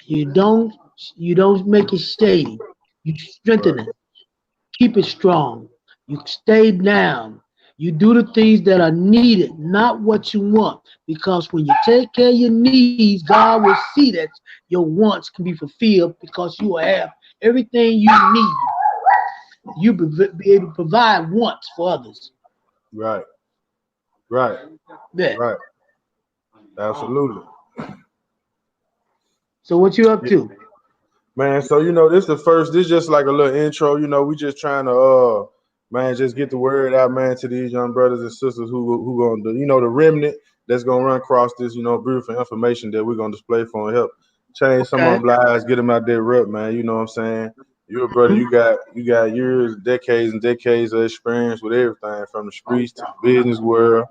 You don't you don't make it shady. You strengthen Right. it. Keep it strong. You stay down. You do the things that are needed, not what you want. Because when you take care of your needs, God will see that your wants can be fulfilled because you will have everything you need. You be able to provide wants for others. Right. Right. Yeah. Right. Absolutely. So what you up Yeah. to? Man, so this just like a little intro, we just trying to man, just get the word out, man, to these young brothers and sisters who gonna do, the remnant that's gonna run across this, beautiful information that we're gonna display for and help change some of Okay. them lives, get them out there rep, man. You know what I'm saying? You're a brother, Mhm. you got years, decades and decades of experience with everything from the streets to the business world,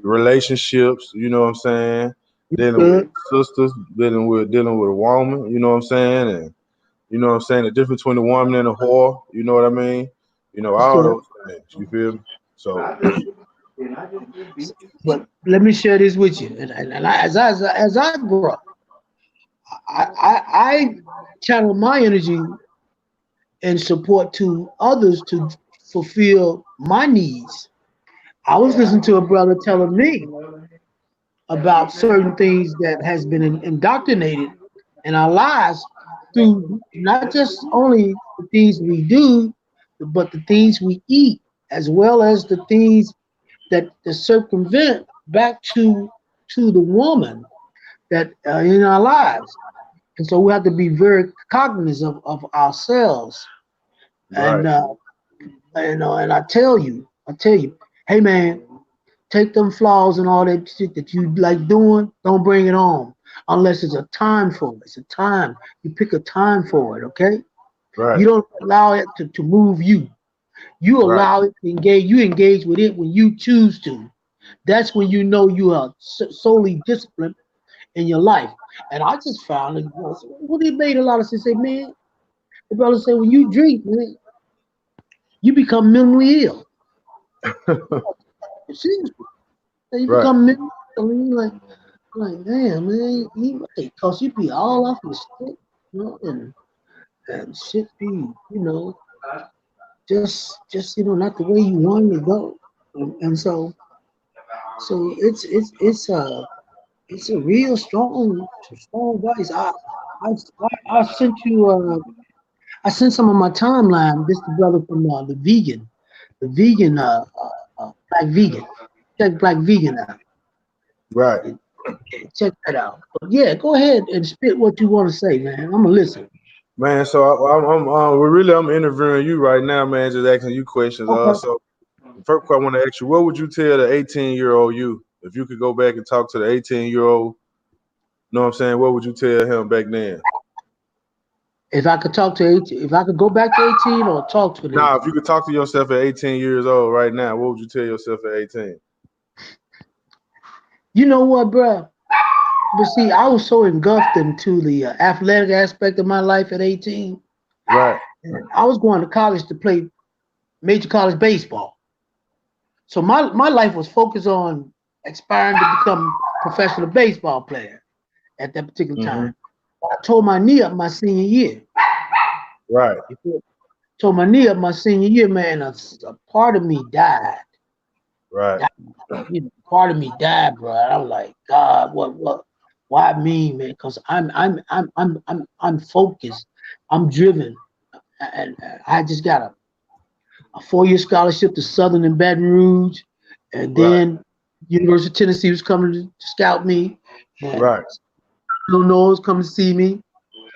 relationships, you know what I'm saying? Dealing with Good. sisters, dealing with a woman, you know what I'm saying? And you know what I'm saying? The difference between a woman and a whore, you know what I mean? That's All good. those things. You feel me? So But let me share this with you. As I grow, I channel my energy and support to others to fulfill my needs. I was listening to a brother telling me about certain things that has been indoctrinated in our lives through not just only the things we do, but the things we eat, as well as the things that circumvent back to the woman that in our lives. And so we have to be very cognizant of ourselves. right, And I tell you, hey man, take them flaws and all that shit that you like doing, don't bring it on unless it's a time for it. It's a time. You pick a time for it, okay? right, You don't allow it to move you. You right, allow it to engage. You engage with it when you choose to. That's when you know you are solely disciplined in your life. And I just found it. Well, they made a lot of sense. Say, man, the brother said, when you drink, man, you become mentally ill. Seriously, you right, become mentally ill. And you're like, damn, man, you right. Cause you be all off your stick, and shit be, just not the way you wanted to go. And so it's a real strong voice. I, I sent you I sent some of my timeline. This the brother from the vegan black vegan. Check black vegan out. right. Check that out. But yeah, go ahead and spit what you want to say, man. I'm gonna listen. Man, so I'm interviewing you right now, man, just asking you questions. Okay. So first question I want to ask you, what would you tell the 18-year-old you if you could go back and talk to the 18-year-old? Know what I'm saying? What would you tell him back then? If I could talk to 18, if I could go back to 18 or talk to an Now, if 18. you could talk to yourself at 18 years old right now, what would you tell yourself at 18? You know what, bruh? But see, I was so engulfed into the athletic aspect of my life at 18. Right. I was going to college to play major college baseball. So my life was focused on aspiring to become a professional baseball player at that particular Hmm. time. I tore my knee up my senior year. Right. Tore my knee up my senior year, man. A part of me died. Right. Part of me died, bro. And I was like, God, what? Why me, man? Because I'm focused. I'm driven, and I just got a 4-year scholarship to Southern in Baton Rouge, and Right. then University of Tennessee was coming to scout me, and Right. Illinois was coming to see me,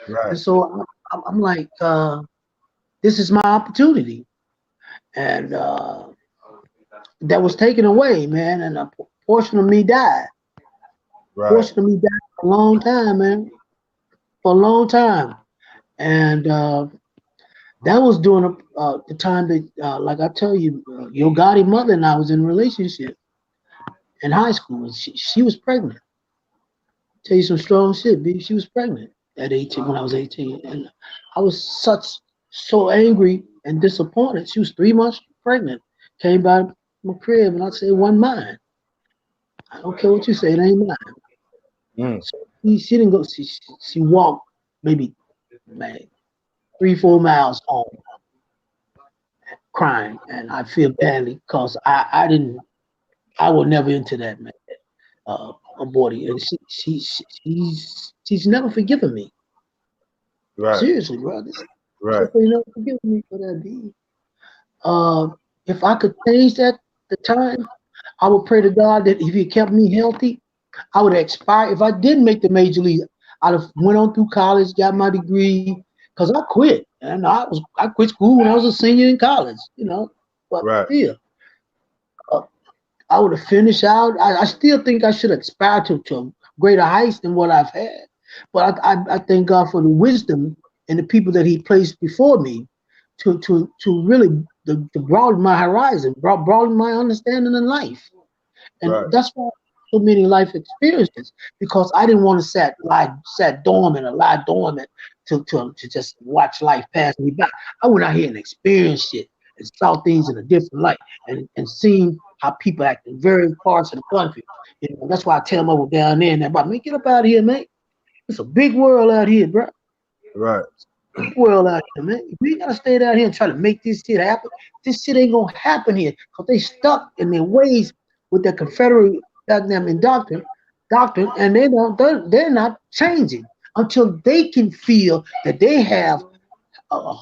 Right. and so I'm like, this is my opportunity, and that was taken away, man, and a portion of me died. Right. Portion of me died for a long time, man, for a long time, and that was during the time that, like I tell you, your Gotti mother and I was in a relationship in high school, and she was pregnant. Tell you some strong shit, B. She was pregnant at 18 when I was 18, and I was so angry and disappointed. She was 3 months pregnant. Came by my crib, and I said, "One mine. I don't care what you say, it ain't mine." Mm. So she didn't go. She walked. maybe man, 3-4 miles home, crying, and I feel badly because I was never into that man, aborting, and she's never forgiven me. Right. Seriously, brother, Right. she's never forgiven me for that deed. Uh, if I could change that the time, I would pray to God that if He kept me healthy, I would expire. If I didn't make the major league, I'd have went on through college, got my degree, because I quit, and I quit school when I was a senior in college, but Right. still, uh, I would have finished out. I still think I should aspire to greater heights than what I've had, but I thank God for the wisdom and the people that He placed before me to really to broaden my horizon, broaden my understanding in life. Right. And that's why so many life experiences, because I didn't want to sat dormant or lie dormant to just watch life pass me by. I went out here and experienced it and saw things in a different light and seen how people act in various parts of the country. That's why I tell them over down there and everybody, man, get up out of here, man. It's a big world out here, bro. Right. Big world out here, man. We gotta stay down here and try to make this shit happen. This shit ain't gonna happen here because they stuck in their ways with their Confederate goddamn doctrine, and they're not changing until they can feel that they have a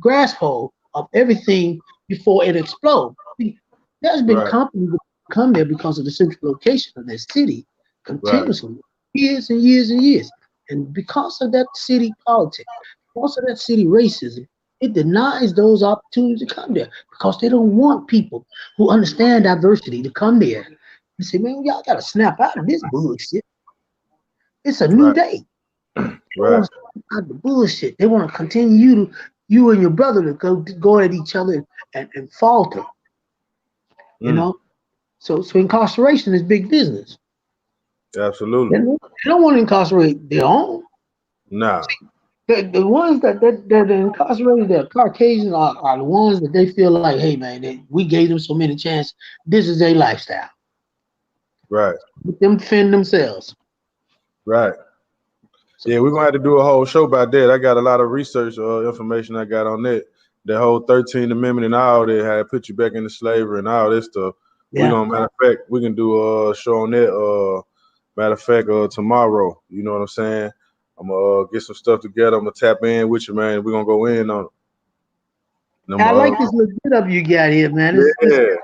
grasp hold of everything before it explodes. See, there's been Right. companies that come there because of the central location of their city Right. continuously, years and years and years. And because of that city politics, because of that city racism, it denies those opportunities to come there because they don't want people who understand diversity to come there and say, man, y'all got to snap out of this bullshit. It's a new Right. day. They don't Right. want to snap out of the bullshit. They want to continue you and your brother to go at each other and falter, you Mm. know? So incarceration is big business. Absolutely. They don't want to incarcerate their own. Nah. The ones that are incarcerated, that are Caucasians, are the ones that they feel like, hey man, we gave them so many chances. This is their lifestyle. Right. Let them defend themselves. Right. So Yeah, we're gonna have to do a whole show about that. I got a lot of research information I got on that. The whole 13th Amendment and all that, how it put you back into slavery and all this stuff. We're yeah, gonna matter of fact, we can do a show on that matter of fact tomorrow. You know what I'm saying? I'm gonna get some stuff together. I'm gonna tap in with you, man. We're gonna go in on it. And I like this little bit of you got here, man. It's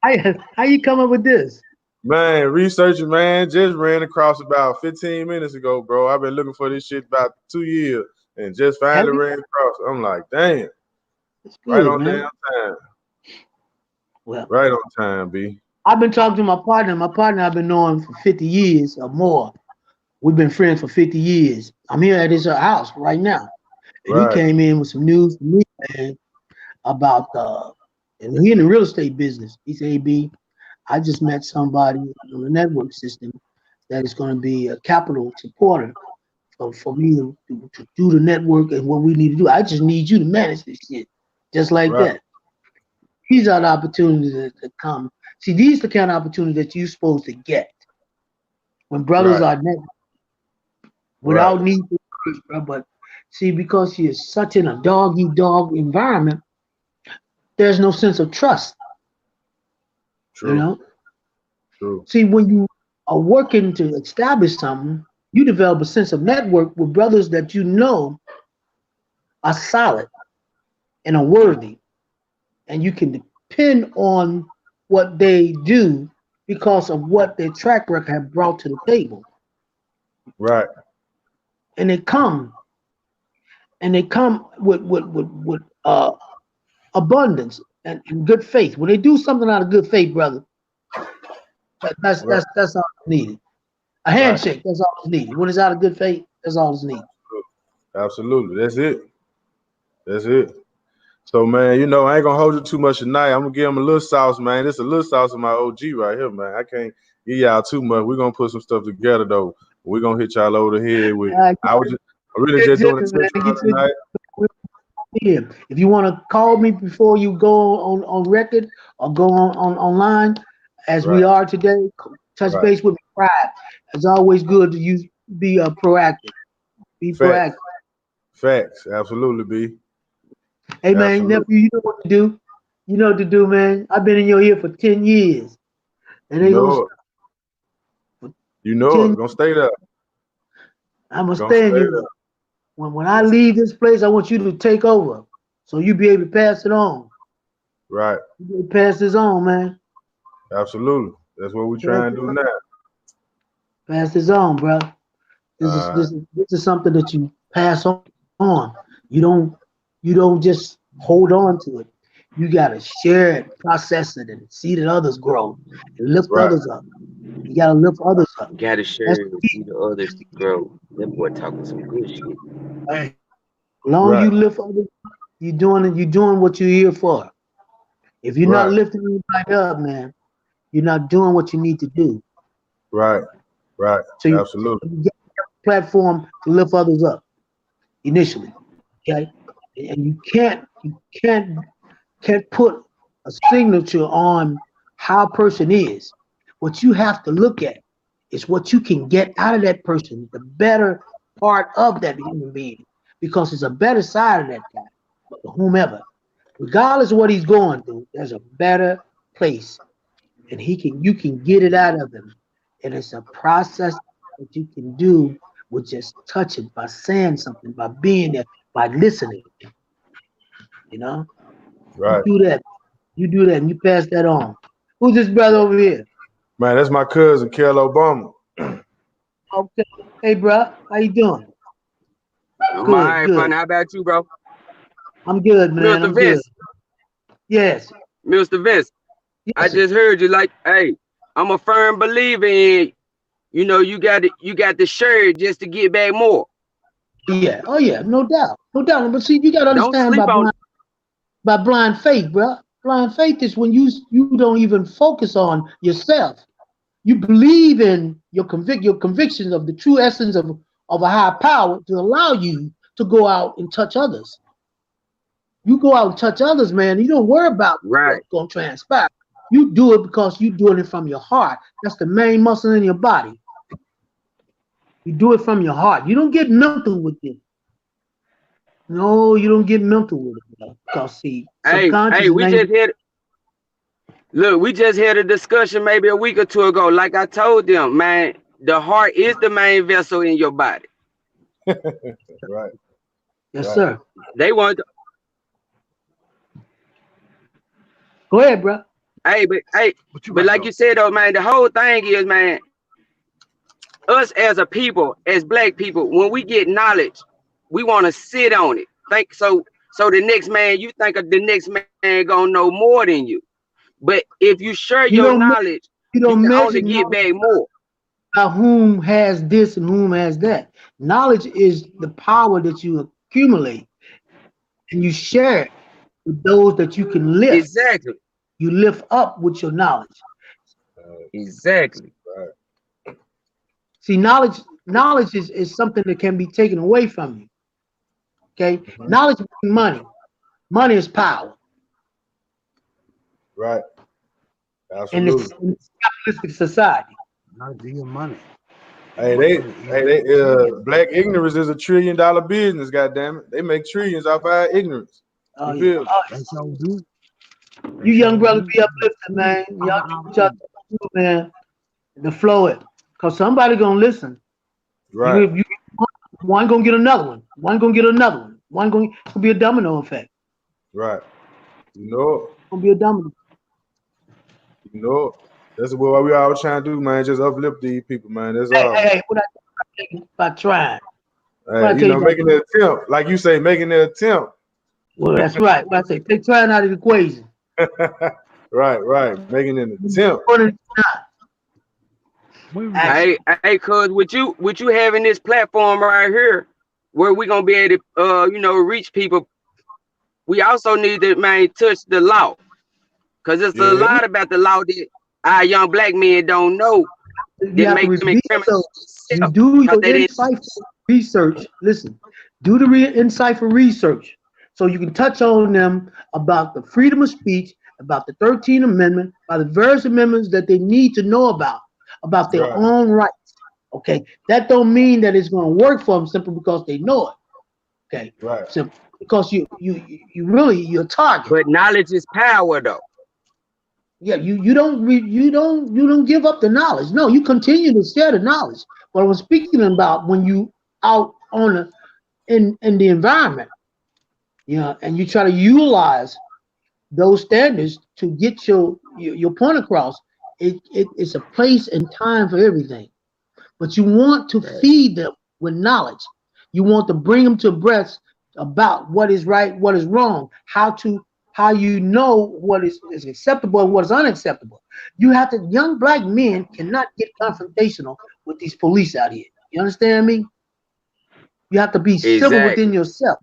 yeah. how you come up with this? Man, researching, man, just ran across about 15 minutes ago, bro. I've been looking for this shit about 2 years and just Have finally you? ran across it. I'm like, damn, It's right good, on damn man. time. Well, Right on time, B. I've been talking to my partner. My partner I've been knowing for 50 years or more. We've been friends for 50 years. I'm here at his house right now. And he Right, came in with some news to me, man, about and he in the real estate business. He said, hey B, I just met somebody on the network system that is going to be a capital supporter for me to do the network and what we need to do. I just need you to manage this shit. Just like right, that. These are the opportunities that come. See, these are the kind of opportunities that you're supposed to get when brothers right, are net right. without need for words, bro. But see, because you're such in a dog eat dog environment, there's no sense of trust. You True, know. true. See, when you are working to establish something, you develop a sense of network with brothers that you know are solid and are worthy, and you can depend on what they do because of what their track record have brought to the table. Right, And they come with abundance and good faith. When they do something out of good faith, brother, right, that's all it's needed. A right. handshake, that's all it's needed. When it's out of good faith, that's all it's needed. Absolutely. That's it. That's it. So, man, I ain't gonna hold you too much tonight. I'm gonna give him a little sauce, man. This a little sauce of my OG right here, man. I can't give y'all too much. We're gonna put some stuff together though. We're gonna hit y'all over the head with. Uh, I really get just your doing a judges, man. test run tonight. Yeah. If you want to call me before you go on record or go on online, as we Right, are today, touch right, base with me. Pride. It's always good to use be proactive. Be proactive. Facts. Facts. Absolutely, B. Hey man, Absolutely. nephew, you know what to do. You know what to do, man. I've been in your ear for 10 years, and You they gonna know stop it. for You know 10. it. Gonna stay there. I'm gonna Gonna stay in stay your ear. there. When I Yes. leave this place, I want you to take over, so you be able to pass it on. Right. You be able to pass this on, man. Absolutely. That's what we Pass trying to this do on, now. pass this on, bro. This is Uh, this is this is something that you pass on. You don't just hold on to it. You gotta share it, process it, and see that others grow and lift right. others up. You gotta lift others up. Gotta That's share it and see the others to grow. That boy talking some good shit. hey, long Right. you lift others, you doing it. You doing what you're here for. If you're not Right. lifting anybody up, man, you're not doing what you need to do. Right. Right. So Absolutely. you get a platform to lift others up initially. Okay, and you can't put a signature on how a person is. What you have to look at is what you can get out of that person, the better part of that human being, because it's a better side of that guy, whomever. Regardless of what he's going through, there's a better place, and you can get it out of him, and it's a process that you can do with just touching, by saying something, by being there, by listening. You know, you Right. do that. You do that, and you pass that on. Who's this brother over here? Man, that's my cousin, Kel Obama. Okay. Hey, bro. How you doing? I'm Good, alright, good. fun. How about you, bro? I'm good, man. Mr. I'm good. Vince. Yes. Mr. Vince. I Yes, sir. just heard you like, hey, I'm a firm believer in, you got the shirt just to get back more. Oh yeah. Oh yeah. No doubt. No doubt. But see, you gotta Don't understand sleep about on blind faith, bro. Blind faith is when you don't even focus on yourself. You believe in your convictions of the true essence of a higher power to allow you to go out and touch others. You go out and touch others, man. You don't worry about right. what's gonna transpire. You do it because you're doing it from your heart. That's the main muscle in your body. You do it from your heart. You don't get mental with it. No, you don't get mental with it, bro. Because see, Hey, subconscious we ain't. just had look, we just had a discussion maybe a week or two ago. Like I told them, man, the heart is the main vessel in your body. Right. Yes, Right. sir. They want Go ahead, bro. hey, What you but got like though? you said though, man, the whole thing is, man, us as a people, as black people, when we get knowledge, we want to sit on it. Think so the next man, you think of the next man gonna know more than you. But if you share You your don't me- knowledge, you you don't can measure only get knowledge back more. by whom has this and whom has that. Knowledge is the power that you accumulate and you share it with those that you can lift. Exactly. You lift up with your knowledge. Exactly. Right. See, knowledge is something that can be taken away from you. Okay, Mhm. knowledge brings money. Money is power, Right. and it's Absolutely. in a capitalistic society. Not be your money. Hey, Money black ignorance is $1 trillion business. Goddamn it, they make trillions off our ignorance. Oh You yeah. feel? Oh, They sure do. They you young sure brothers do. be uplifted, man. Y'all do what y'all Our do, man. To flow it, cause somebody gonna listen. You Right. if you one gonna get another one. One gonna get another one. One gonna it's gonna be a domino effect. Right. You know It's gonna be a domino. it. You know it. That's what we all trying to do, man. Just uplift these people, man. That's Hey, all, hey, man. hey, what I tell you about trying? What I You tell you know, about? making the attempt, like you say, making the attempt. Well, that's right. What I say, take trying out of the equation. Right. Right. Making an attempt. Doing it, we action. Hey, cuz with you having this platform right here where we gonna be able to reach people, we also need to man touch the law. Cause it's a Yeah. lot about the law that our young black men don't know You that have to make them research. incriminate You themselves do because your they didn't insightful research. Listen, do the insightful research so you can touch on them about the freedom of speech, about the 13th Amendment, about the various amendments that they need to know about their Right. own rights. Okay, that don't mean that it's going to work for them simply because they know it. Okay, Right. so because you really you're a target. But knowledge is power, though. Yeah, you don't give up the knowledge. No, you continue to share the knowledge. But I was speaking about when you out on the in the environment, and you try to utilize those standards to get your point across. It's a place and time for everything. But you want to feed them with knowledge. You want to bring them to breath about what is right, what is wrong, how you know what is acceptable and what is unacceptable. You have to young black men cannot get confrontational with these police out here. You understand me? You have to be civil within Exactly. yourself.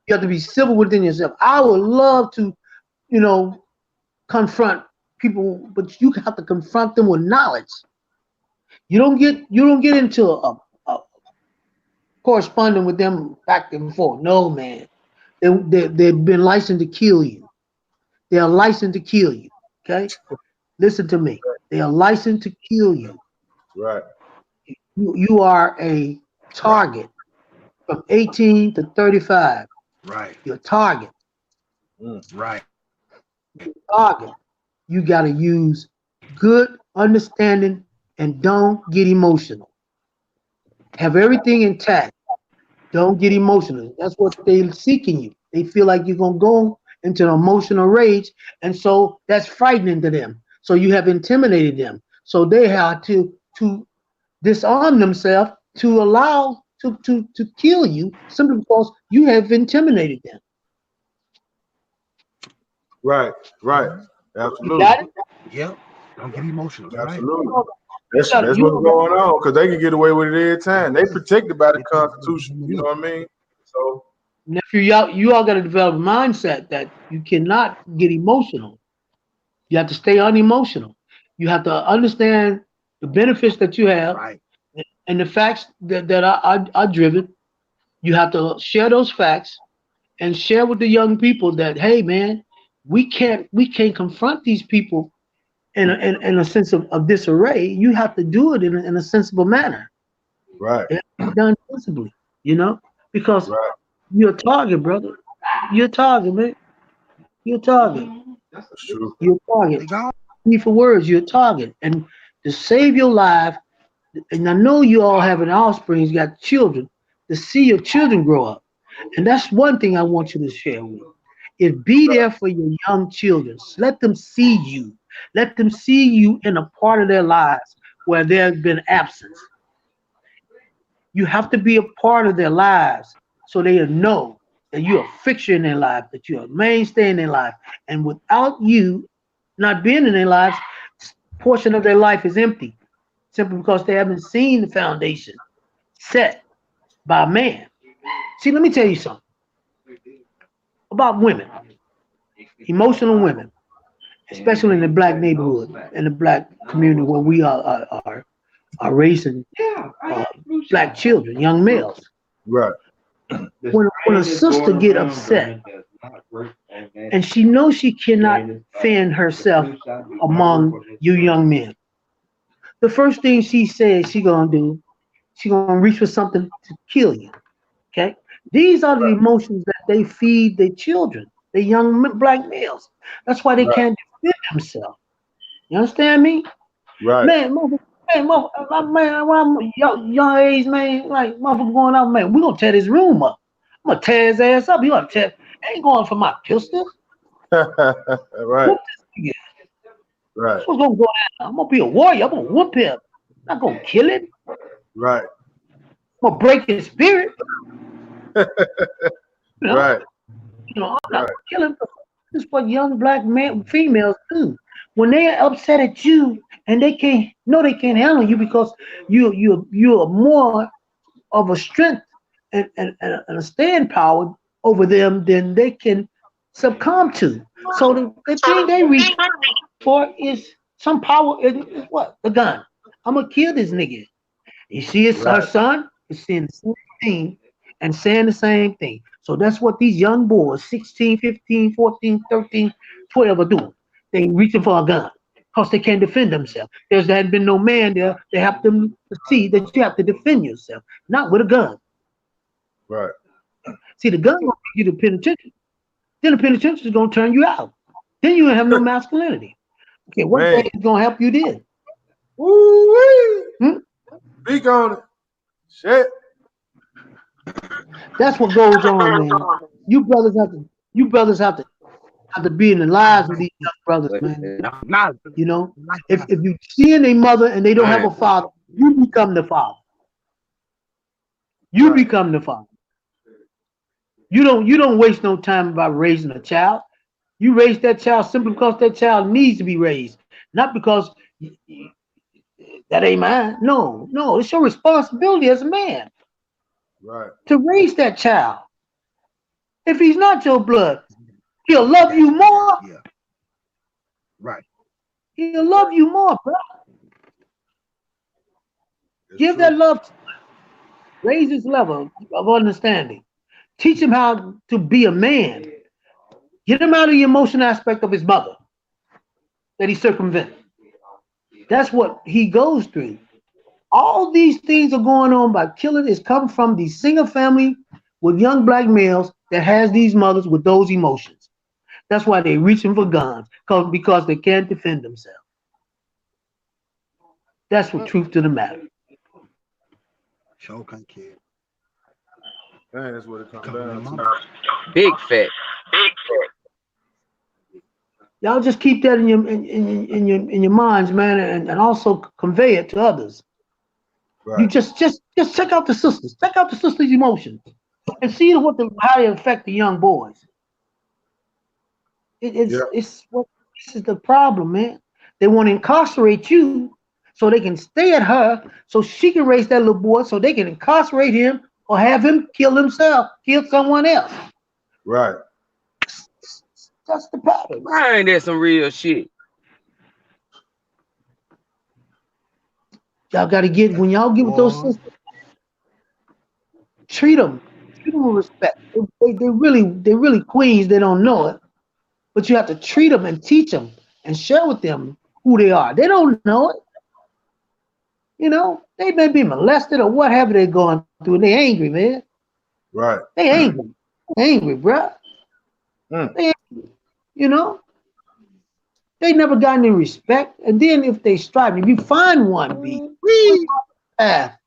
You have to be civil within yourself. I would love to, you know, confront people, but you have to confront them with knowledge. You don't get into a corresponding with them back and forth. No, man. They've been licensed to kill you. They are licensed to kill you. Okay? Listen to me. They are licensed to kill you. Right. You are a Right. target from 18 to 35. Right. You're a target. Mm. Right. Target. You got to use good understanding and don't get emotional. Have everything intact. Don't get emotional. That's what they're seeking you. They feel like you're gonna go into an emotional rage, and so that's frightening to them. So you have intimidated them. So they have to disarm themselves to allow to kill you simply because you have intimidated them. Right. Right. You Absolutely. got it? Yep. Don't get emotional. You're right. Absolutely. You got That's you what's all going on because they can get away with it every time. They protected by the Constitution. You know what I mean? So nephew, you all got to develop a mindset that you cannot get emotional. You have to stay unemotional. You have to understand the benefits that you have Right. and the facts that are driven. You have to share those facts and share with the young people that hey man, we can't confront these people in a sense of disarray. You have to do it in a sensible manner. right. It has to be done sensibly, because Right. you're a target, brother. You're a target, man. You're a target. That's true. You're a They target. gone. Me for words, you're a target. And to save your life, and I know you all have an offspring, you got children, to see your children grow up. And that's one thing I want you to share with. Is be there for your young children. Let them see you. Let them see you in a part of their lives where there's been absence. You have to be a part of their lives so they know that you're a fixture in their life, that you're a mainstay in their life. And without you not being in their lives, portion of their life is empty simply because they haven't seen the foundation set by man. See, let me tell you something about women, emotional women, especially in the black neighborhood, in the black community where we are raising black children, young males. Right. When a sister get upset and she knows she cannot fend herself among you young men, the first thing she says she gonna do, she gonna reach for something to kill you. Okay, these are the emotions that they feed their children, the young black males. That's why they Right. can't defend themselves. You understand me? Right. Man, man, when I'm young age, man, like motherfucker going out, man, we gonna tear this room up. I'm gonna tear his ass up. You gonna tear? I ain't going for my pistol. Right. Whoop this nigga. Right. That's what's gonna go down. I'm gonna be a warrior. I'm gonna whoop him. I'm not gonna kill him. Right. I'm gonna break his spirit. You know, Right. I'm not Right. gonna kill him. This is what young black men, females do. When they're upset at you and they can't handle you because you're more of a strength and a stand power over them than they can succumb to. So the thing they reach for is some power. Is what? The gun. I'm gonna kill this nigga. You see, it's her Right. son is saying the same thing and saying the same thing. So that's what these young boys, 16, 15, 14, 13, 12 are doing. They reaching for a gun. because they can't defend themselves. There hadn't been no man there to help them to see that you have to defend yourself, not with a gun. Right. See, the gun will take you to penitentiary. Then the penitentiary is going to turn you out. Then you have no masculinity. Okay, what Man. is going to help you then? Woo-wee. Hmm? Speak on it. Shit. That's what goes on, man. You brothers have to be in the lives of these young brothers, man. Nah, You know, if you see a mother and they don't have a father, you become the father. You become the father. You don't waste no time about raising a child. You raise that child simply because that child needs to be raised, not because that ain't mine. No, no, it's your responsibility as a man Right. to raise that child. If he's not your blood, he'll love you more. Yeah. Right. He'll love you more, bro. It's Give true. that love, raise his level of understanding. Teach him how to be a man. Get him out of the emotional aspect of his mother that he circumvented. That's what he goes through. All these things are going on by killing is come from the single family with young black males that has these mothers with those emotions. That's why they're reaching for guns, because they can't defend themselves. That's what truth to the matter. Show can kid. Man, that's what it comes Cover their down to. mama. Big fat. Y'all just keep that in your minds, man, and also convey it to others. You Right. just check out the sisters. Check out the sisters' emotions and see how they affect the young boys. Yeah. It's what this is the problem, man. They want to incarcerate you so they can stay at her so she can raise that little boy so they can incarcerate him or have him kill himself, kill someone else. Right. That's the problem. Man, that's some real shit. Y'all got to get when y'all get with those Boy. sisters, treat them with respect. They really queens. They don't know it, but you have to treat them and teach them and share with them who they are. They don't know it. You know, they may be molested or whatever they're going through. They angry, man. Right. They angry. Angry, bruh. Mm. They angry. You know, they never got any respect. And then if they strive, if you find one, path,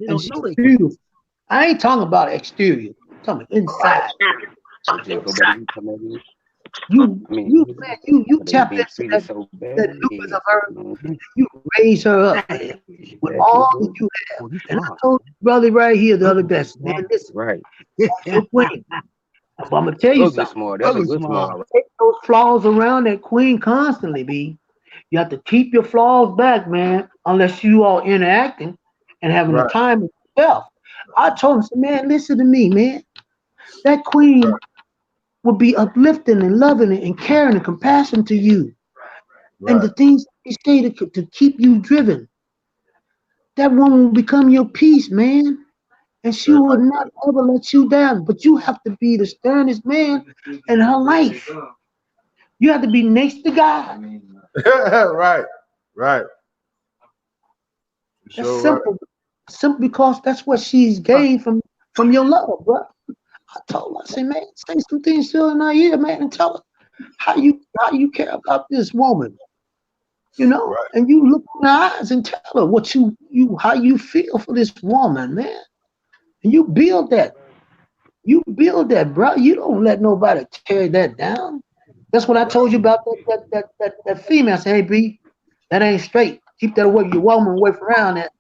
They and don't she's know they can. beautiful. I ain't talking about exterior. I'm talking about inside. They just go back and come at me. You, I mean, man, you but they tap be into treated that, so that bad. lupus of her. You raise her up, man, with Exactly, all that bro. you have. Oh, you And I smart. told this brother right here the other day, I said, Smart. man, listen, Right. your queen. But I'm gonna tell you Ugly something. smart. That's a Ugly good smart. smart. Take those flaws around that queen constantly, B. You have to keep your flaws back, man, unless you are interacting and having the Right. time of yourself. I told him, I said, man, listen to me, man. That queen will be uplifting and loving and caring and compassion to you. And Right. the things they say to keep you driven. That woman will become your peace, man. And she Straight will like not ever let you down. But you have to be the sternest man in her life. You have to be next to God. that. Right. Right. You That's sure right. simple. Simple because that's what she's gained from your love, bro. I told her, I said, man, say some things to her in her ear, man, and tell her how you care about this woman, Right. and you look in her eyes and tell her what you how you feel for this woman, man. And you build that. You build that, bro. You don't let nobody tear that down. That's what I Right. told you about that female. I said, hey, B, that ain't straight. Keep that away, your woman away from around that.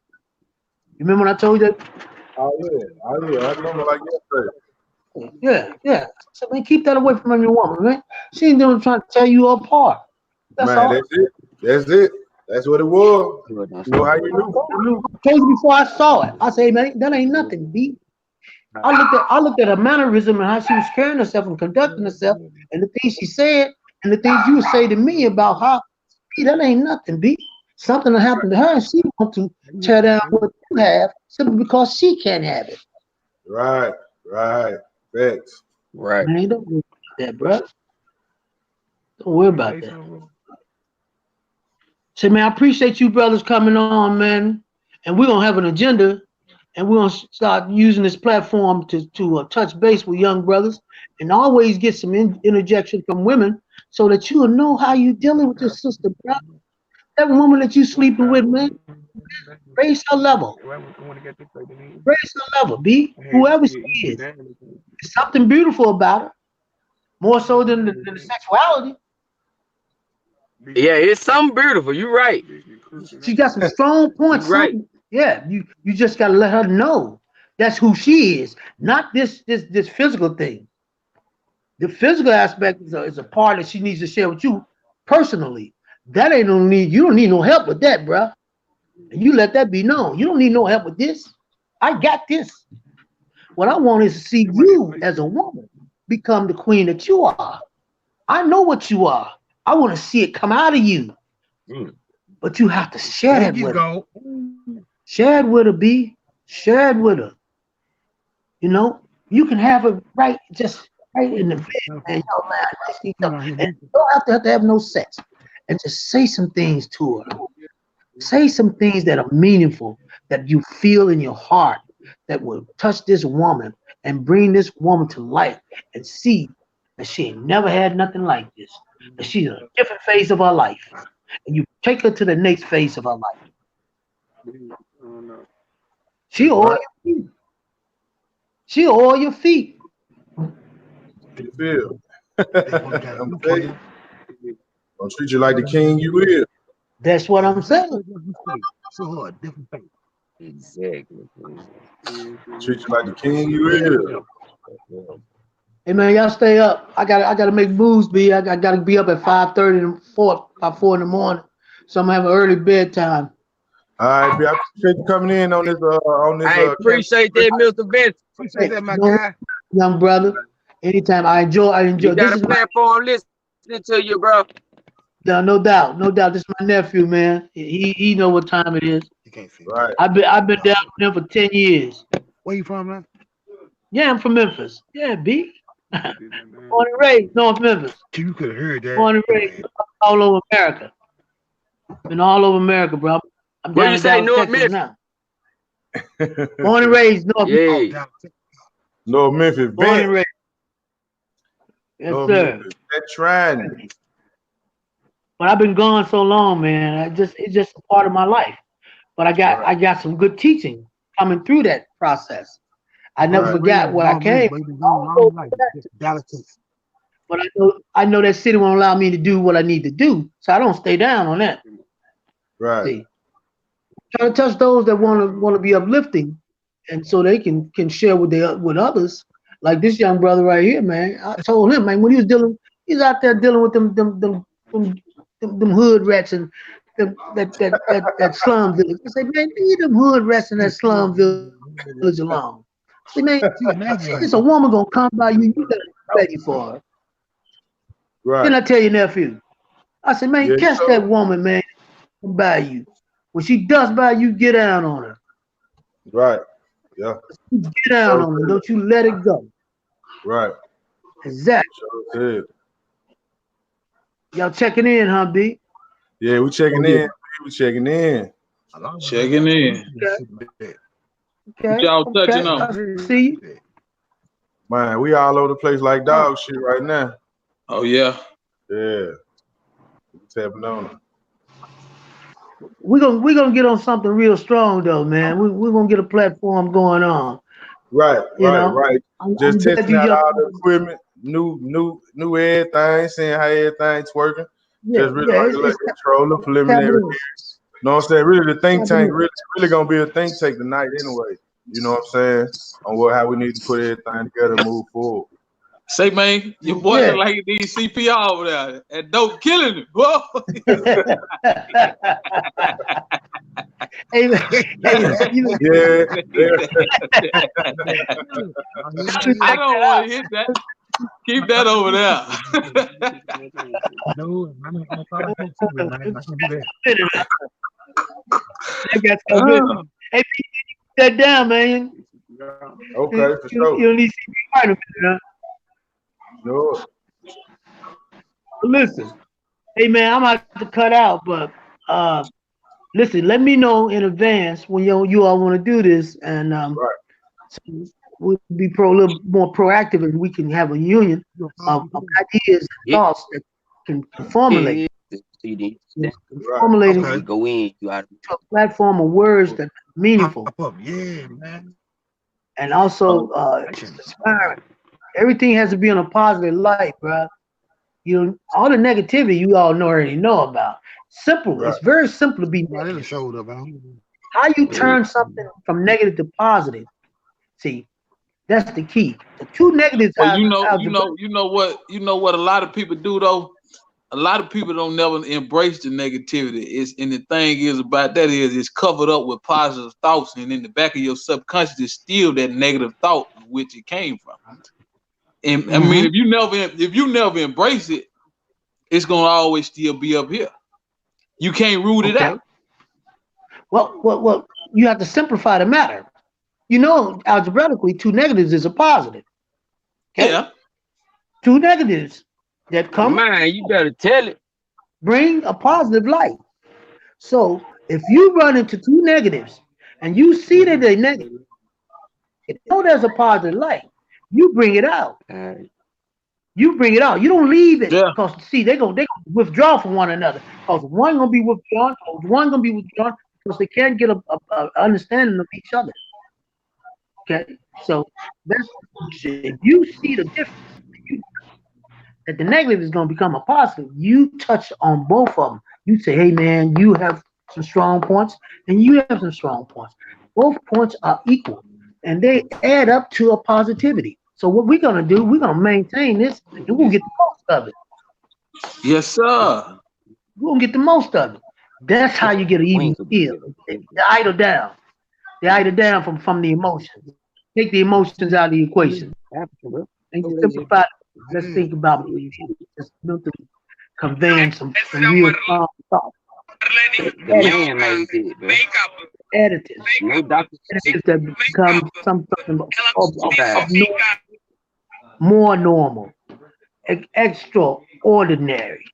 You remember when I told you that? Oh yeah. Oh yeah. I remember like yesterday. Yeah, yeah. So man, keep that away from your woman, man. She ain't doing trying to tear you apart. That's Man, all. that's it. That's it. That's what it was. Good enough You know stuff how like you that. knew. You knew. I told you before I saw it. I said, man, that ain't nothing, B. I looked at her mannerism and how she was carrying herself and conducting herself, and the things she said, and the things you would say to me about how, B, that ain't nothing, B. Something will happen to her, and she want to tear down what you have simply because she can't have it. Right. Right. Facts. Right. Man, don't worry about that, bro. Don't worry Let me about say that. something, bro. Say, man, I appreciate you brothers coming on, man. And we're gonna have an agenda, and we're gonna start using this platform to touch base with young brothers, and always get some interjection from women, so that you'll know how you dealing with your sister, bro. That woman that you sleeping with, man, raise her level. Raise her level, B. Whoever she is, there's something beautiful about her, more so than the sexuality. Yeah, it's something beautiful. You right. She got some strong You points. right. Something, yeah. You just gotta let her know that's who she is, not this physical thing. The physical aspect is a part that she needs to share with you personally. That ain't no need. You don't need no help with that, bruh. And you let that be known. You don't need no help with this. I got this. What I want is to see you as a woman become the queen that you are. I know what you are. I want to see it come out of you. But you have to share There that you with her. go. Share it with her, B. Share it with her. You know, you can have it just right in the bed, man. Yo, man, I see something. And you don't have to have no sex. And just say some things to her. Say some things that are meaningful, that you feel in your heart, that will touch this woman and bring this woman to life and see that she ain't never had nothing like this. That she's in a different phase of her life. And you take her to the next phase of her life. She oil Right. your feet. She oil your feet. You feel? That's what we gotta I'm do, telling Ken. you, I'll treat you like the king you is. That's what I'm saying. So hard, different thing. Exactly. Treat you like the king you is. Hey man, y'all stay up. I gotta make moves, B. I gotta be up at 5:30 and 4 in the morning. So I'm gonna have an early bedtime. All right, B, I appreciate you coming in on this I appreciate that, Mr. Vince. Appreciate Hey, that, my you know, guy. young brother. Anytime I You enjoy. got This a is my platform listening to you, bro. no doubt, no doubt. This is my nephew, man. He know what time it is. You can't see me. right. I've been down with him for 10 years. Where you from, man? Yeah, I'm from Memphis. Yeah, B. Born and raised North Memphis. You could have heard that, Born and raised man. all over America. Been all over America, bro. I'm What down you in say, Dallas, North Texas Memphis? now. Born and raised North Memphis. Oh, Yeah. down. No Memphis Born and Vent. raised. Yes, No sir. Memphis veteran. But I've been gone so long, man. It's just a part of my life. But Right, I got some good teaching coming through that process. I never Born right, and raised forgot in where I North Memphis, came but you from. been gone all your life. Dallas, Texas. But I know that city won't allow me to do what I need to do, so I don't stay down on that. right, See, trying to touch those that want to be uplifting, and so they can share with others. Like this young brother right here, man. I told him, man, when he's out there dealing with them hood rats and that slum village. I said, man, leave them hood rats in that slum village alone. I said, man, See, imagine. it's a woman gonna come by you. You gotta be ready for her. Then right. I tell you, nephew. I said, man, Yeah, you catch that know. woman, man, come by you. When she does by you, get down on her. Right. Yeah. Get down So on her. good. Don't you let it go. Right. Exactly. So good. Y'all checking in, huh, B? Yeah, we Oh checking yeah. in. We checking in. A lot of Checking in. Okay. What y'all Okay. touching on? I see you. Man, we all over the place like dog shit right now. Oh yeah. Yeah. We tapping on it. We're gonna get on something real strong though, man. We're gonna get a platform going on. Right, You right, know, right. I'm Just glad testing you out jumped. all the equipment, new everything, seeing how everything's working. Yeah, Just really yeah. like a little intro, a Tap it preliminary. in. You know what I'm saying? Really, the think Tap it tank in. really gonna be a think tank tonight anyway. You know what I'm saying? On how we need to put everything together and move forward. Say, man, your boy Yeah. look like he needs CPR over there. And don't killing him. Whoa. Hey, man, hey, you Yeah, yeah. I don't want to hit that. Keep that over there. No, I'm not gonna man. I can do that. I got so good. Hey, put that down, man. Okay, for You sure. don't need to see me right a minute, huh? Sure. Listen, hey man, I'm about to cut out, but listen, let me know in advance when you all want to do this, and Right. so we'll be a little more proactive, and we can have a union of ideas and Yeah, thoughts that can yeah, formulate, yeah. So you need you know, that. can Right. formulate You into go in, you out. a platform of words that are meaningful Pop up, yeah, man. and also Action. inspiring. Everything has to be on a positive light, bro. All the negativity you all already know about. Simple. Right. It's very simple to be Somebody negative. else showed up. I don't How you Yeah. turn something from negative to positive? See, that's the key. The two negatives But I've developed. you know what a lot of people do though. A lot of people don't never embrace the negativity. And the thing is about that is it's covered up with positive thoughts, and in the back of your subconscious is still that negative thought which it came from. And I mean, Hmm. if you never embrace it, it's gonna always still be up here. You can't root it Okay. out. Well, you have to simplify the matter. Algebraically, two negatives is a positive. Okay, Yeah, two negatives that come Man, you better tell it. bring a positive light. So if you run into two negatives and you see that they're negative, you know there's a positive light. You bring it out. Uh, You bring it out. You don't leave it yeah. because see they gonna withdraw from one another. Because one gonna be withdrawn, one gonna be withdrawn because they can't get a understanding of each other. Okay, so that's if you see the difference that the negative is gonna become a positive, you touch on both of them. You say, hey man, you have some strong points and you have some strong points. Both points are equal and they add up to a positivity. So what we're gonna do, we're gonna maintain this and we'll get the most of it. Yes, sir. We're gonna get the most of it. That's how you get an we even ain't gonna keel. get The it. idle down. The idle down from the emotions. Take the emotions out of the equation African, bro. and you Over there, simplify. Let's know. think about just mentally conveying some real strong thoughts. the man made it, bro. Additives, No doctor additives that become something survive. more normal, extraordinary.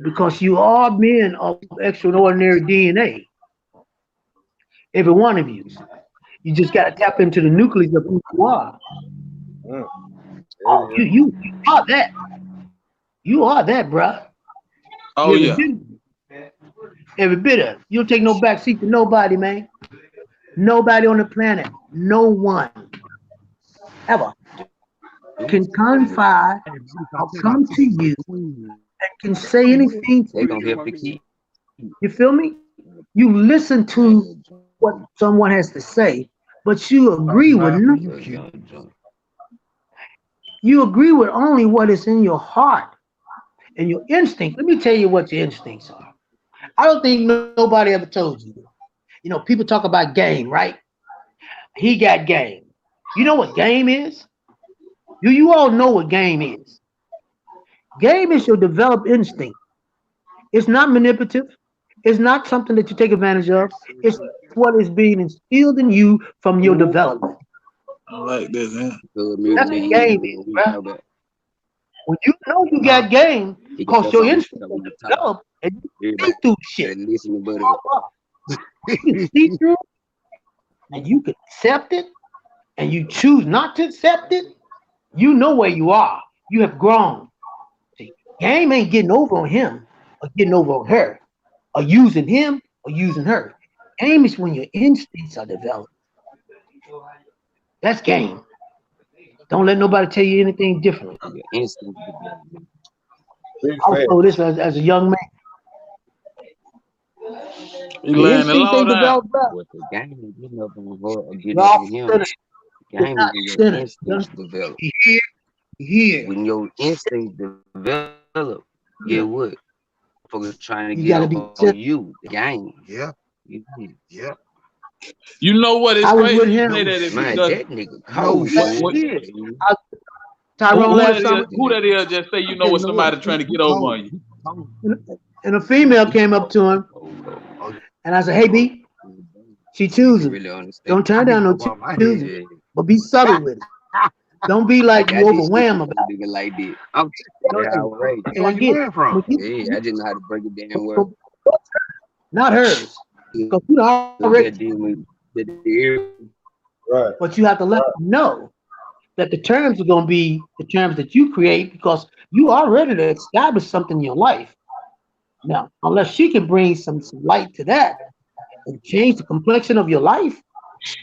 Because you are men of extraordinary DNA, every one of you. You just got to tap into the nucleus of who you are. Mm. Oh, Yeah, you are that. You are that, bruh. Oh Every yeah. bit, every bit of. You don't take no backseat to nobody, man. Nobody on the planet, no one ever Do can it. confide Hey, we or talk about come to this. you Queen. and can say anything to They gonna you. help the kid. You feel me? You listen to what someone has to say, but you agree with Laughing, nothing. you cute. You agree with only what is in your heart and your instinct. Let me tell you what your instincts are. I don't think nobody ever told you. People talk about game, right? He got game. You know what game is? Do you all know what game is? Game is your developed instinct. It's not manipulative. It's not something that you take advantage of. It's what is being instilled in you from your development. I like this, man. Good That's music, what man. You game ain't is, doing we bruh. know that. When you know you Huh? got game, He can because tell your something instincts when are you talk. developed and you see Everybody through shit. listening, but You can see through and you can accept it and you choose not to accept it. You know where you are. You have grown. See, game ain't getting over on him or getting over on her or using him or using her. Game is when your instincts are developed. That's game. Don't let nobody tell you anything differently. your instinct development. big I was fat. told this as a young man. You Your laying the instincts law ain't down. developed, bro. What the game is getting up on her or getting You're up off on him. center. You're Game is not when your center. instincts develop. You hear? You hear? When your instincts develop, get what? Folks trying to get over You on got to be you, center. the game. Yeah, You feel? yeah. You know what? It's I was with crazy you him say No that it Man, shit. because that nigga No cold, last boy. when, shit. year. You I, Tyrone who last that is, summer, who that is, just say I you know just what know it. somebody trying to He get over cold. on you. He cold. and a female came up to him, Oh, Oh, and I said, "Hey, B, she you can choosing. really understand. Don't turn he down no go by my choosing, head. Yeah, but be subtle with it. Don't be I like you got this shit overwhelmed from about some nigga like that. I'm it. that Hey, outrageous. And where I you get it. learn from? When you, Yeah, I didn't know how to break it down don't word. turn not hers. Because you already, That deal with the Right. but you have to let them know that the terms are going to be the terms that you create because you already established something in your life. Now, unless she can bring some light to that and change the complexion of your life,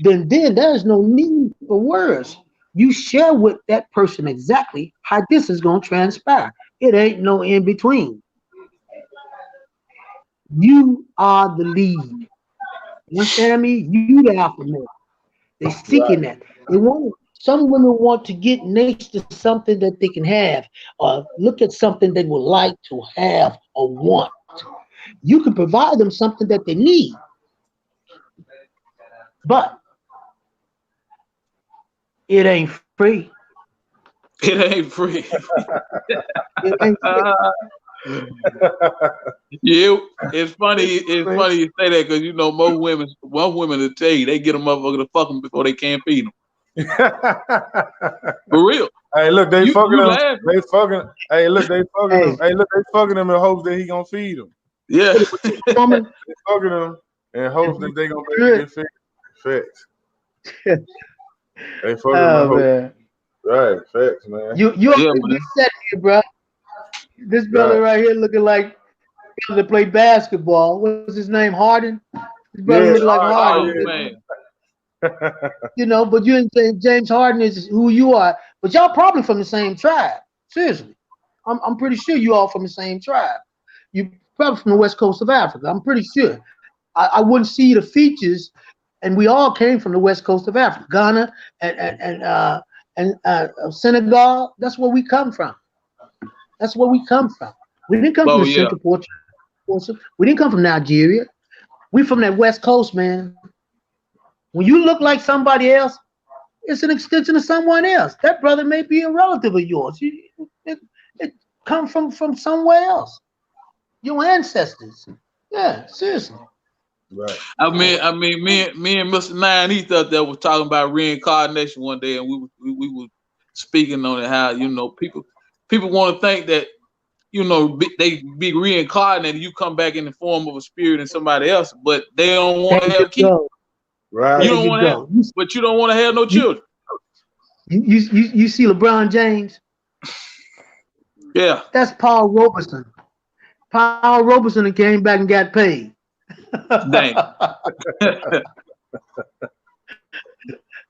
then there's no need for words. You share with that person exactly how this is going to transpire. It ain't no in between. You are the lead. You understand me? You the alpha male. They seeking Right. that. They want. Some women want to get next to something that they can have, or look at something they would like to have or want. You can provide them something that they need, but it ain't free. It ain't free. It ain't free. Yeah, it's funny. It's It's free. funny you say that because you know most women will tell you they get a motherfucker to fuck them before they can't feed them. For real. Hey, look, they fucking You them. laughing? They fucking. Hey, look, they fucking them. Hey, Hey, look, they fucking them in hopes that he gonna feed them. Yeah. put it with this woman. They fucking them in hopes that they gonna be able to Good. get fed. Facts. They fucking them in Oh hopes. man, Right. Facts, man. you Yeah, already man. set here, bro. This brother Right. right here looking like brother that played basketball. What's his name? Harden. This brother Yeah. looking like All right. Harden. Oh Oh man. You know, but you ain't saying James Harden is who you are. But y'all probably from the same tribe. Seriously. I'm pretty sure you all from the same tribe. You probably from the west coast of Africa. I'm pretty sure. I wouldn't see the features, and we all came from the west coast of Africa, Ghana and Senegal. That's where we come from. That's where we come from. We didn't come from Oh the yeah. Central Portion. We didn't come from Nigeria. We from that west coast, man. When you look like somebody else, it's an extension of someone else. That brother may be a relative of yours. It come from somewhere else. Your ancestors. Yeah, seriously. right. Me and Mr. Nine East up there was talking about reincarnation one day, and we were speaking on it. How people want to think that they be reincarnated. You come back in the form of a spirit and somebody else, but they don't want to There have you kids. go. You There Right. don't you want to have, go. but you don't want to have no You, children. you see LeBron James? Yeah, That's Paul Robeson. Paul Robeson came back and got paid. damn.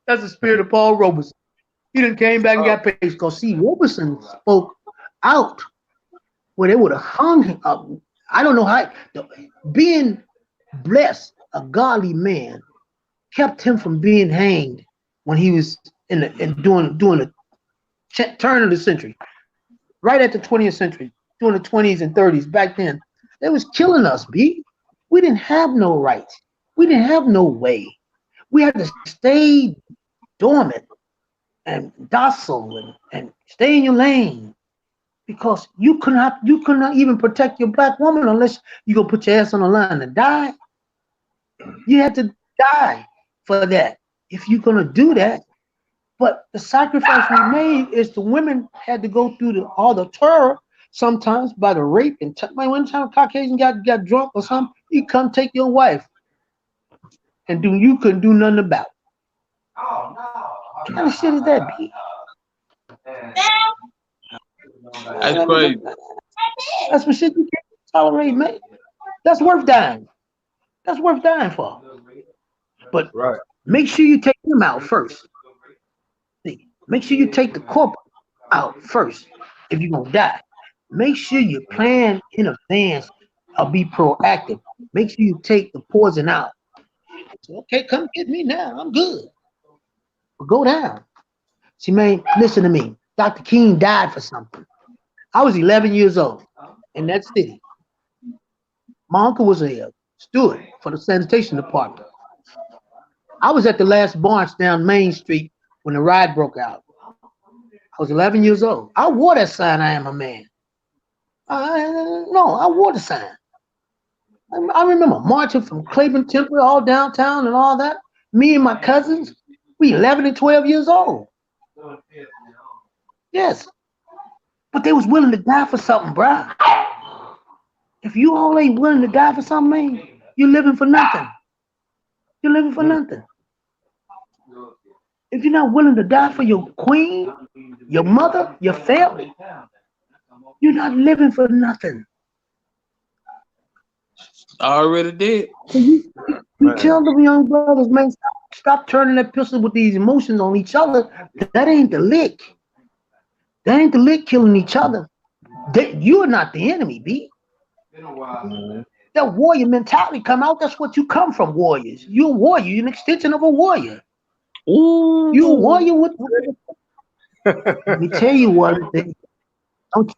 That's the spirit of Paul Robeson. He done came back and Oh, got paid. Because see, Robeson spoke out where they would have hung him up. I don't know how being blessed, a godly man, kept him from being hanged when he was during the turn of the century, right at the 20th century, during the 20s and 30s. Back then, they was killing us. B. We didn't have no rights. We didn't have no way. We had to stay dormant and docile and stay in your lane because you could not even protect your black woman unless you gonna put your ass on the line and die. You had to die for that if you're gonna do that. But the sacrifice we made is the women had to go through all the terror sometimes by the rape and like one time a Caucasian got drunk or something, he come take your wife and you couldn't do nothing about it. What kind of shit is that, B? That's crazy. That's some shit you can't tolerate, man. That's worth dying. That's worth dying for. But right. make sure you take them out first. See, make sure you take the corporate out first if you're gonna die. Make sure you plan in advance or be proactive. Make sure you take the poison out. So, okay, come get me now. I'm good. But go down. See, man, listen to me. Dr. King died for something. I was 11 years old in that city. My uncle was a steward for the sanitation department. I was at the last branch down Main Street when the riot broke out. I was 11 years old. I wore that sign, I am a man. No, I wore the sign. I remember marching from Claiborne Temple all downtown and all that. Me and my cousins, we 11 and 12 years old. Yes, but they was willing to die for something, bruh. If you all ain't willing to die for something, man, you're living for nothing. You're living for nothing. If you're not willing to die for your queen, your mother, your family, you're not living for nothing. I already did. So you tell them young brothers, man, stop turning that pistol with these emotions on each other. That ain't the lick. That ain't the lick killing each other. You're not the enemy, B. That warrior mentality come out. That's what you come from, warriors. You're a warrior. You're an extension of a warrior. Ooh. You a warrior with. Let me tell you what. Don't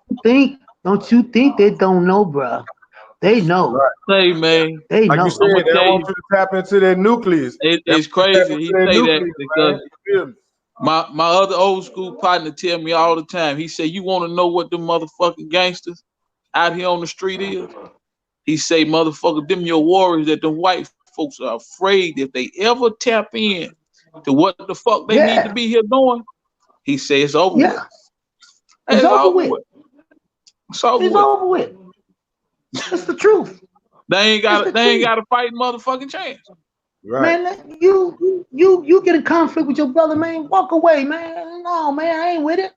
you think they don't know, bro? They know. Right. Say, man. They Like know. you said, they don't want you to tap into their nucleus. It's crazy he say that because my other old school partner tell me all the time. He said, "You want to know what the motherfucking gangsters out here on the street is?" He say, "Motherfucker, them your warriors that the white folks are afraid if they ever tap in to what the fuck they need to be here doing." He say it's over with. It's over with. It's over It's with. over with. It's the truth. They ain't got a fighting motherfucking chance. Right. Man, you get in conflict with your brother, man. Walk away, man. No, man, I ain't with it.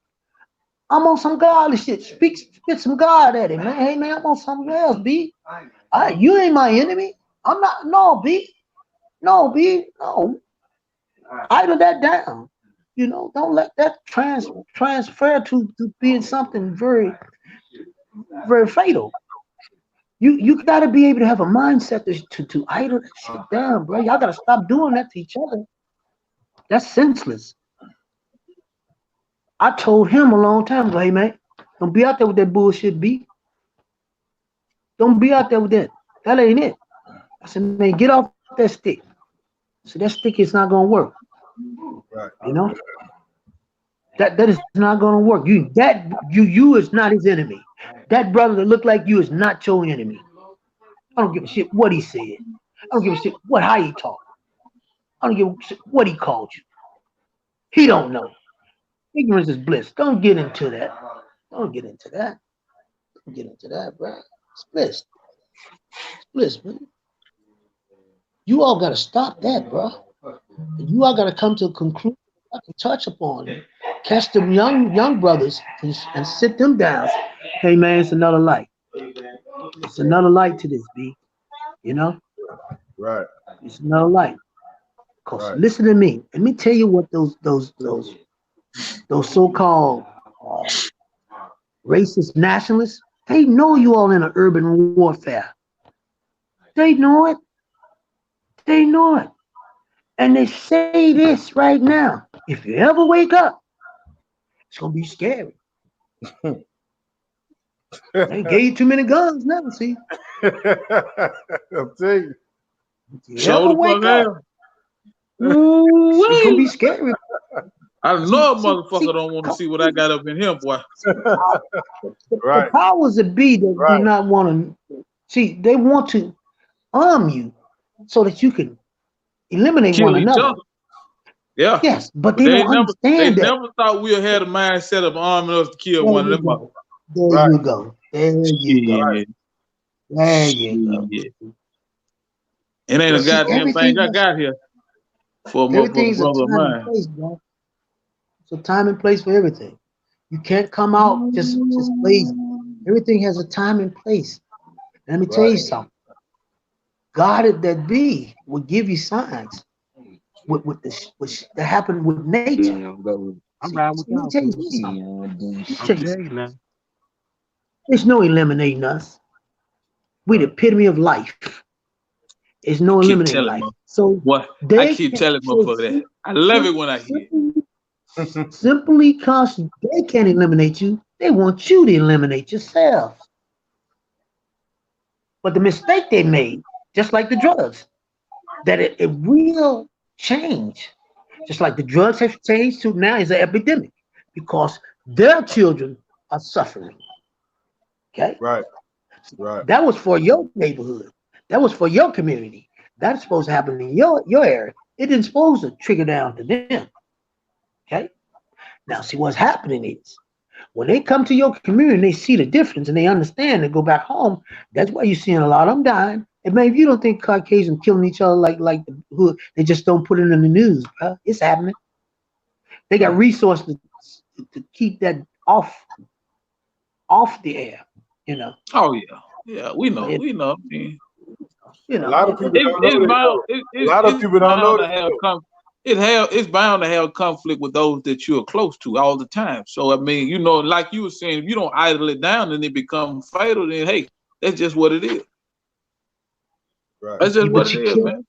I'm on some godly shit. Spit some God at it, man. Hey, man, I'm on something else, B. You ain't my enemy. I'm not. No, B. No, B. No. Idle that down. You know, don't let that transfer to being something very, very fatal. You got to be able to have a mindset to idle that shit down, bro. Y'all got to stop doing that to each other. That's senseless. I told him a long time ago, hey, man, don't be out there with that bullshit, B. Don't be out there with that. That ain't it. I said, man, get off that stick. So that stick is not going to work. Right. You know? That is not going to work. You is not his enemy. That brother that look like you is not your enemy. I don't give a shit what he said. I don't give a shit how he talked. I don't give a shit what he called you. He don't know. Ignorance is bliss. Don't get into that. Don't get into that. Don't get into that, bro. It's bliss. It's bliss, man. You all got to stop that, bro. You all got to come to a conclusion. I can touch upon it. Catch them young brothers and sit them down. Hey, man, it's another light. It's another light to this, B. You know? Right. It's another light. Cause listen to me. Let me tell you what those so-called racist nationalists, they know you all in an urban warfare. They know it. They know it. And they say this right now. If you ever wake up, it's gonna be scary. They gave you too many guns now, see. I'll tell you. If you ever wake up, it's gonna be scary. I know a motherfucker don't want to see what I got up in him, boy. The powers that be that do not want to see, they want to arm you so that you can eliminate Kill one each another. other. Yeah. Yes, but they don't understand they that. never thought we had a mindset of arming us to kill one of them motherfuckers. There you go. There you go. Yeah. There you go. Yeah. It ain't a goddamn thing I got here for a motherfucking brother of mine. Place, bro. It's a time and place for everything. You can't come out just lazy. Everything has a time and place. Let me tell you something. God that be will give you signs with this, which that happened with nature. I'm riding with y'all. Let me tell you something. I'm telling you now. There's no eliminating us. We the epitome of life. There's no eliminating life. So what I keep telling motherfucker that. I love it when I hear it. Simply because they can't eliminate you, they want you to eliminate yourself. But the mistake they made, just like the drugs, that it will change. Just like the drugs have changed to now is an epidemic because their children are suffering. Okay? Right. That was for your neighborhood. That was for your community. That's supposed to happen in your area. It didn't supposed to trigger down to them. Okay? Now, see what's happening is when they come to your community, they see the difference and they understand and go back home. That's why you're seeing a lot of them dying And man, if you don't think Caucasians killing each other like the hood, they just don't put it in the news, bro. It's happening. They got resources to keep that off the air, you know. Oh yeah, yeah. We But know, we know. I mean, A lot of people don't know it's this bound. though. A lot of It's people don't know bound to this have though. it's bound to have conflict with those that you're close to all the time. So I mean, you know, like you were saying, if you don't idle it down and it becomes fatal, then hey, that's just what it is. Right. That's just what but it is, man.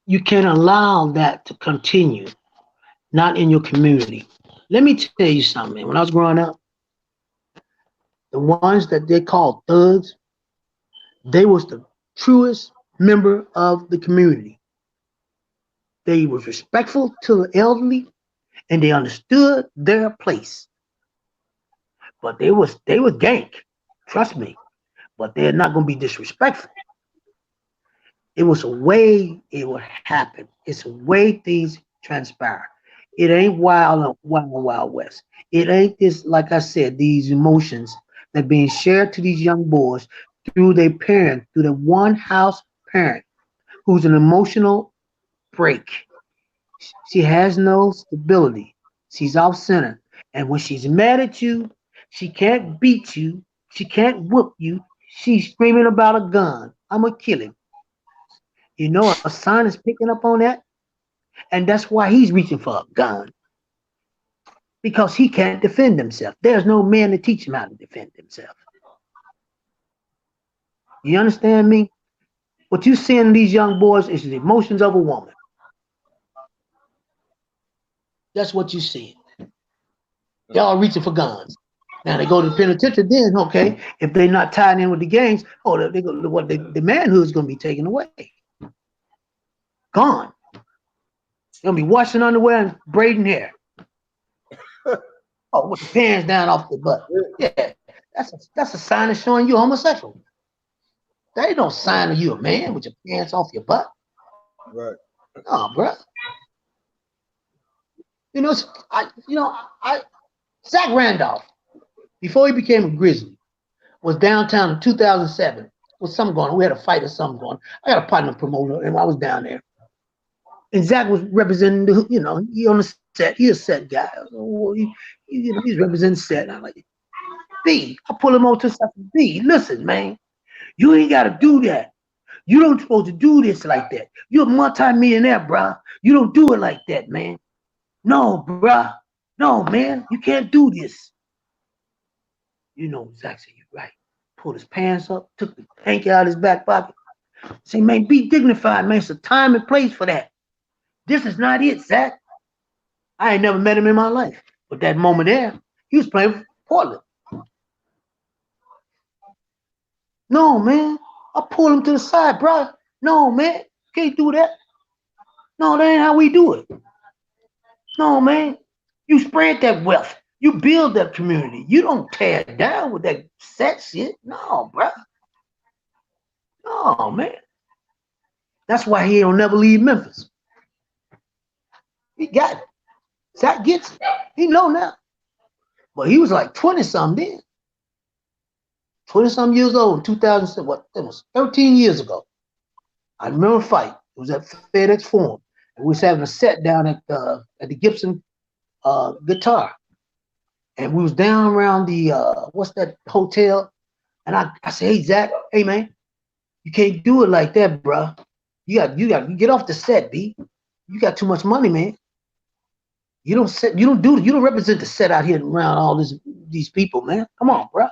you can't allow that to continue. Not in your community. Let me tell you something, man. When I was growing up, the ones that they called thugs, they was the truest member of the community. They was respectful to the elderly and they understood their place. But they was gank. Trust me. But they're not gonna be disrespectful. It was a way it would happen. It's a way things transpire. It ain't wild west. It ain't this, like I said, these emotions that being shared to these young boys through their parent, through the one house parent who's an emotional break. She has no stability. She's off center. And when she's mad at you, she can't beat you. She can't whoop you. She's screaming about a gun. I'm gonna kill him. You know, a son is picking up on that, and that's why he's reaching for a gun because he can't defend himself. There's no man to teach him how to defend himself. You understand me? What you see in these young boys is the emotions of a woman. That's what you see. Y'all reaching for guns. Now they go to the penitentiary. Then okay, if they're not tied in with the gangs, oh, they go. What the manhood's going to be taken away, gone. They're going to be washing underwear and braiding hair. Oh, with the pants down off the butt. Yeah, that's a sign of showing you homosexual. That ain't no sign of you a man with your pants off your butt. Right. No, bro. You know, I Zach Randolph before he became a Grizzly was downtown in 2007. Was something going on? We had a fight or something going on. I got a partner promoter, and I was down there. And Zach was representing the, he on the set. He a set guy. He's representing set. And I'm like, B, I pull him on to something. B, listen, man, you ain't got to do that. You don't supposed to do this like that. You're a multi-millionaire, bruh. You don't do it like that, man. No, bruh. No, man, you can't do this. You know, Zach said, you're right. Pulled his pants up, took the hanky out of his back pocket. Say, man, be dignified, man. It's a time and place for that. This is not it, Zach. I ain't never met him in my life. But that moment there, he was playing for Portland. No, man. I pulled him to the side, bro. No, man. Can't do that. No, that ain't how we do it. No, man. You spread that wealth. You build that community. You don't tear it down with that set shit. No, bro. No, man. That's why he don't never leave Memphis. He got it. Zach gets it. He know now. But he was like 20-something then. 20-some years old in 2007. What? That was 13 years ago. I remember a fight. It was at FedEx Forum. And we was having a set down at the Gibson Guitar. And we was down around the, what's that hotel? And I said, hey, Zach, hey, man, you can't do it like that, bro. You get off the set, B. You got too much money, man. You don't represent the set out here around all these people, man. Come on, bro.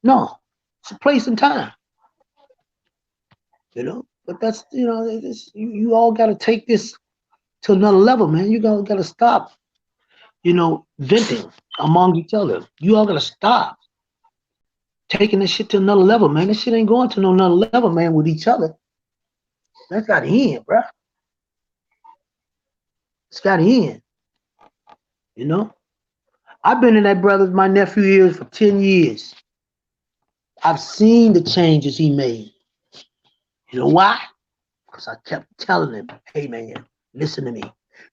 No, it's a place and time. But that's you all got to take this to another level, man. You got to stop, venting among each other. You all got to stop taking this shit to another level, man. This shit ain't going to no another level, man, with each other. That's got to end, bro. It's got to end. I've been in that brother, my nephew ears for 10 years. I've seen the changes he made. You know why? Because I kept telling him, hey, man, listen to me.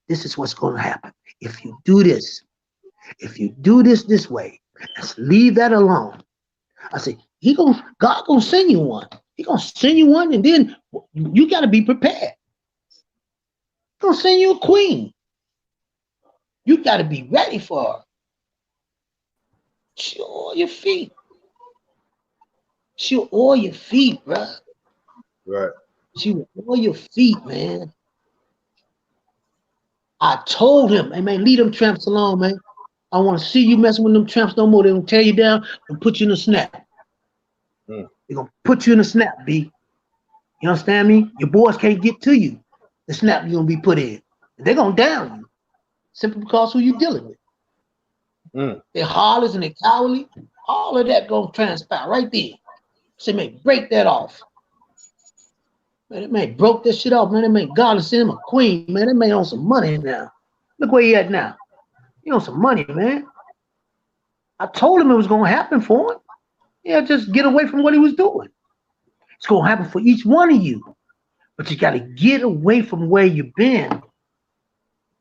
This is what's going to happen. If you do this this way, let's leave that alone. I said, God gonna send you one. He gonna send you one, and then you gotta be prepared. He gonna send you a queen. You gotta be ready for her. She'll oil your feet. She'll oil your feet, bro. Right. She will oil your feet, man. I told him, hey man, leave them tramps alone, man. I want to see you messing with them tramps no more. They're gonna tear you down and put you in a snap. Mm. They're gonna put you in a snap, B. You understand me? Your boys can't get to you. The snap you're gonna be put in. They're gonna down you. Simply because who you dealing with. Mm. They're harlots and they're cowardly. All of that gonna transpire right there. So man, break that off. Man, that man broke that shit off, man. That man God has sent him a queen, man. That man on some money now. Look where he at now. He on some money, man. I told him it was gonna happen for him. Yeah, just get away from what he was doing. It's gonna happen for each one of you. But you gotta get away from where you've been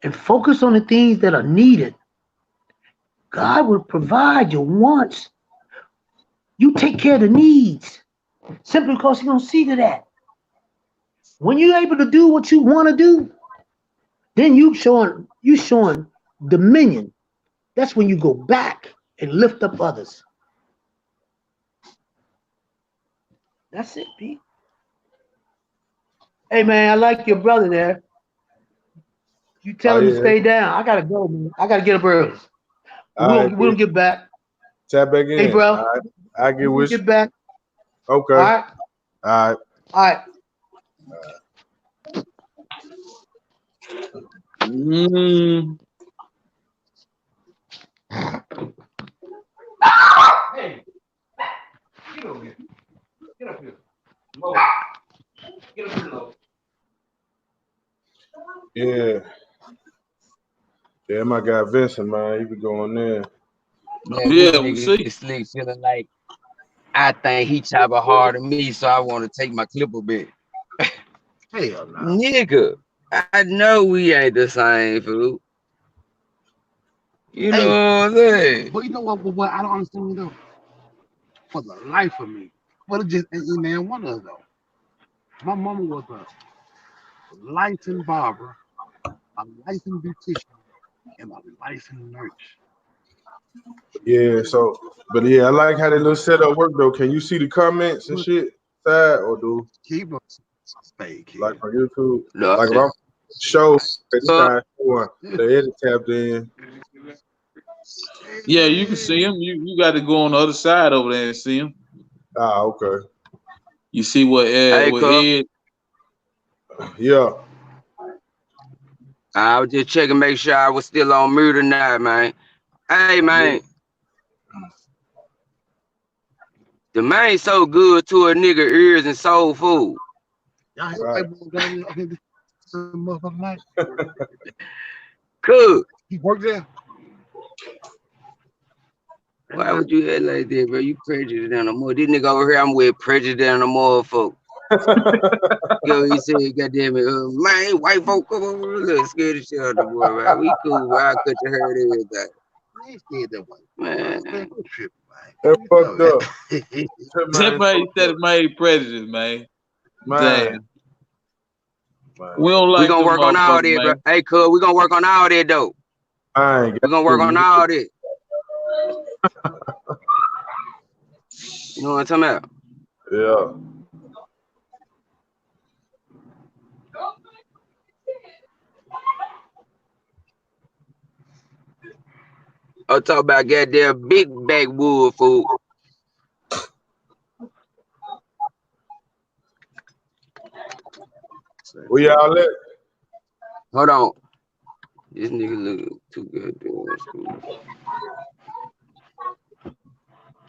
and focus on the things that are needed. God will provide your wants. You take care of the needs simply because He's gonna see to that. When you're able to do what you want to do, then you showing dominion. That's when you go back and lift up others. That's it, Pete. Hey man, I like your brother there. You Oh tell him to yeah. stay down. I gotta go, man. I gotta get up early. But All right, we don't bitch. get back. Tap back Hey, in. bro, All right. I we get gonna with you. get back. Okay. All right, All right. all right. Mm. Hey, get over here. Get up here. Low. Get up here, low. Yeah. Yeah, my guy Vincent, man, he be going there. Man, this Yeah, we nigga see. sleep feeling like I think he chop it harder than me, so I want to take my clip a bit. Hell no. Nigga, I know we ain't the same, fool. You know Hey, what I'm saying? but you know what I don't understand though? For the life of me. Well, it just ain't man one of us though. My mama was a licensed barber, a licensed beautician, and a licensed nurse. Yeah, so but yeah, I like how that little setup work though. Can you see the comments and But shit side or do keep us stay like kid. on YouTube? Look, Like if I'm show they look, start showing the edit tapped in. Yeah, you can see him. You got to go on the other side over there and see him. Ah, okay. You see what hey, cuz, Ed. Yeah. I was just checking, make sure I was still on mute or not, man. Hey, Yeah. man, the man so good to a nigga ears and soul food. Y'all hear Right. white boy down there okay, this motherfucking night? Cook. He worked there. Why would you act like that, bro? You prejudiced on the more. This nigga over here, I'm with prejudice on the motherfucker. Yo, he said, goddamn it, man, white folk come over, look, scared the shit out of the boy, man. We cool, bro. I cut your hair and everything. He scared that white boy. Man, Man, go trip, That man. fucked up. That Man, man fucked said up. it made prejudice, man. Man, Damn. man. We don't we like gonna them work on all motherfuckers, that, bro. man. Hey, cuz, we gonna work on all that, though. I ain't We got gonna work on to. all that. You know what I'm talking about? Yeah. I'm talking about goddamn big backwood food. Where y'all at? Hold on. This nigga look too good.